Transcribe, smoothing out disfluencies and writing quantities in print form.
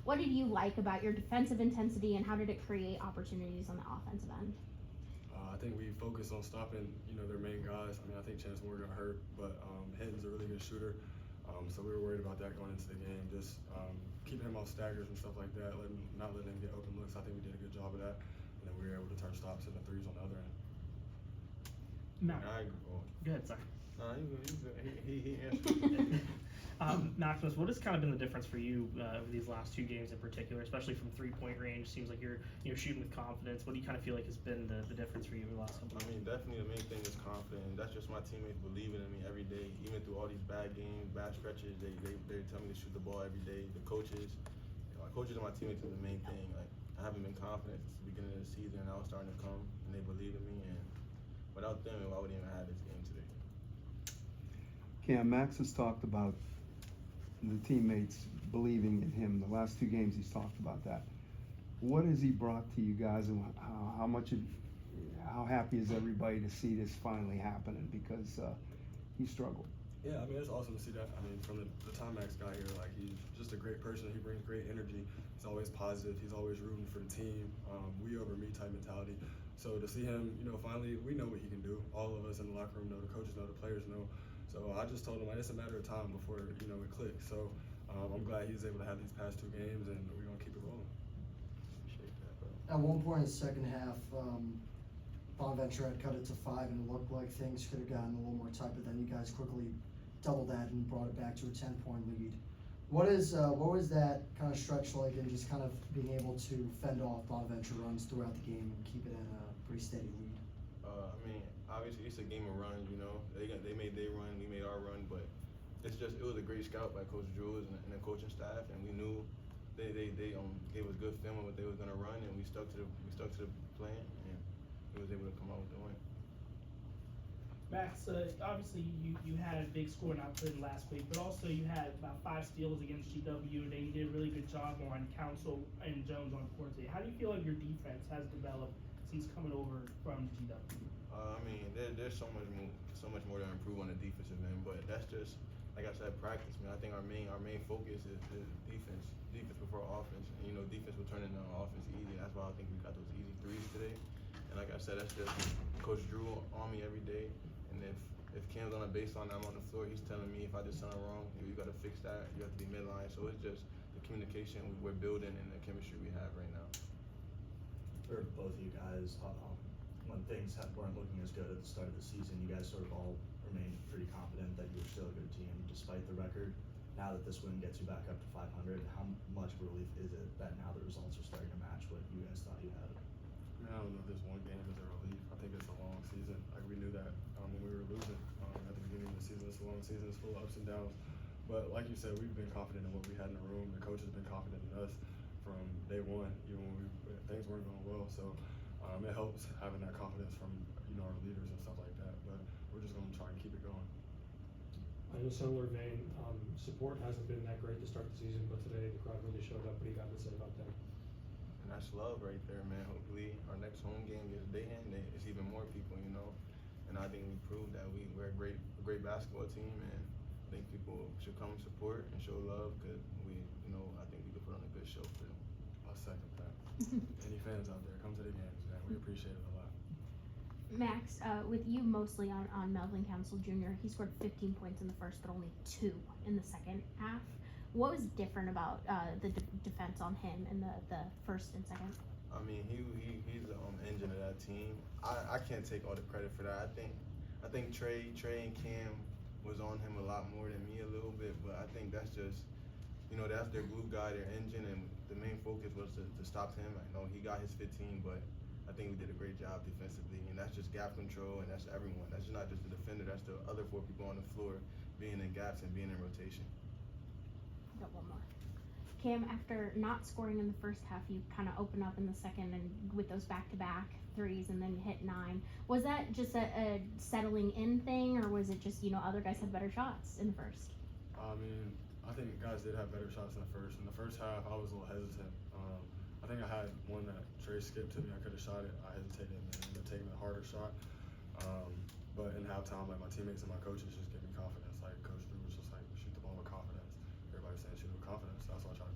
What did you like about your defensive intensity, and how did it create opportunities on the offensive end? I think we focus on stopping, their main guys. I mean, I think Chance Moore got hurt, but Hinton's a really good shooter. So we were worried about that going into the game. Just keeping him off staggers and stuff like that, not letting him get open looks. I think we did a good job of that. And then we were able to turn stops into threes on the other end. Max. Go ahead, sorry. No, he answered. Maximus, what has kind of been the difference for you over these last 2 games in particular, especially from 3-point range? Seems like you're shooting with confidence. What do you kind of feel like has been the difference for you over the last couple of I mean, definitely the main thing is confidence. That's just my teammates believing in me every day, even through all these bad games, bad stretches. They tell me to shoot the ball every day. The coaches, my coaches and my teammates are the main thing. Like, I haven't been confident since the beginning of the season. Now it's starting to come, and they believe in me. And without them, I wouldn't even have this game today. Cam, Max has talked about the teammates believing in him. The last 2 games he's talked about that. What has he brought to you guys, and how happy is everybody to see this finally happening, because he struggled? Yeah, I mean, it's awesome to see that. I mean, from the time Max got here, like, he's just a great person. He brings great energy. He's always positive. He's always rooting for the team. We over me type mentality. So to see him, finally, we know what he can do. All of us in the locker room know, the coaches know, the players know. So I just told him, it's a matter of time before, it clicks. So I'm glad he was able to have these past 2 games, and we're going to keep it rolling. Appreciate that, bro. At one point in the second half, Bonaventure had cut it to 5 and it looked like things could have gotten a little more tight, but then you guys quickly doubled that and brought it back to a 10-point lead. What was that kind of stretch like, and just kind of being able to fend off Bonaventure runs throughout the game and keep it in a pretty steady lead? I mean, obviously it's a game of runs, They made their run, we made our run, but it was a great scout by Coach Jules and the coaching staff, and we knew they gave us good film on what they were gonna run, and we stuck to the plan, and we was able to come out with the win. Max, obviously you had a big scoring output last week, but also you had about 5 steals against GW, and you did a really good job on Council and Jones on court today. How do you feel like your defense has developed since coming over from GW? I mean, there's so much more to improve on the defensive end, but that's just, like I said, practice, man. I think our main focus is defense before offense, and defense will turn into offense easy. That's why I think we got those easy threes today. And like I said, that's just Coach Drew on me every day. And if Cam's on a baseline, I'm on the floor, he's telling me if I did something wrong, you got to fix that. You have to be midline. So it's just the communication we're building and the chemistry we have right now. For both of you guys, when things weren't looking as good at the start of the season, you guys sort of all remained pretty confident that you were still a good team despite the record. Now that this win gets you back up to 500, how much relief is it that now the results are starting to match what you guys thought you had? I don't know if this one game is a relief. I think it's a long season. Like, we knew that when we were losing at the beginning of the season. It's a long season. It's full of ups and downs. But like you said, we've been confident in what we had in the room. The coach has been confident in us from day one, even when things weren't going well. So it helps having that confidence from our leaders and stuff like that. But we're just going to try and keep it going. In a similar vein, support hasn't been that great to start the season, but today the crowd really showed up. What do you got to say about that? And that's love right there, man. Hopefully our next home game is Dayton, and it's even more people, And I think we proved that we're a great basketball team, and I think people should come support and show love, because I think we could put on a good show for them. I'll second that. Any fans out there, come to the games, man. We appreciate it a lot. Max, with you mostly on Melvin Council Jr., he scored 15 points in the first, but only 2 in the second half. What was different about the defense on him in the first and second? I mean, he's the engine of that team. I can't take all the credit for that. I think Trey and Cam was on him a lot more than me a little bit, but I think that's just, that's their glue guy, their engine, and the main focus was to stop him. I know he got his 15, but I think we did a great job defensively, and that's just gap control, and that's everyone. That's not just the defender, that's the other 4 people on the floor being in gaps and being in rotation. Got one more. Cam, after not scoring in the first half, you kind of open up in the second and with those back-to-back threes, and then you hit 9. Was that just a settling in thing, or was it just, other guys had better shots in the first? I mean, I think guys did have better shots in the first. In the first half, I was a little hesitant. I think I had one that Trey skipped to me. I could have shot it. I hesitated and ended up taking the harder shot. But in halftime, like, my teammates and my coaches just gave me confidence. Like, Coach Drew was just like, shoot the ball with confidence. Everybody's saying shoot with confidence. That's what I try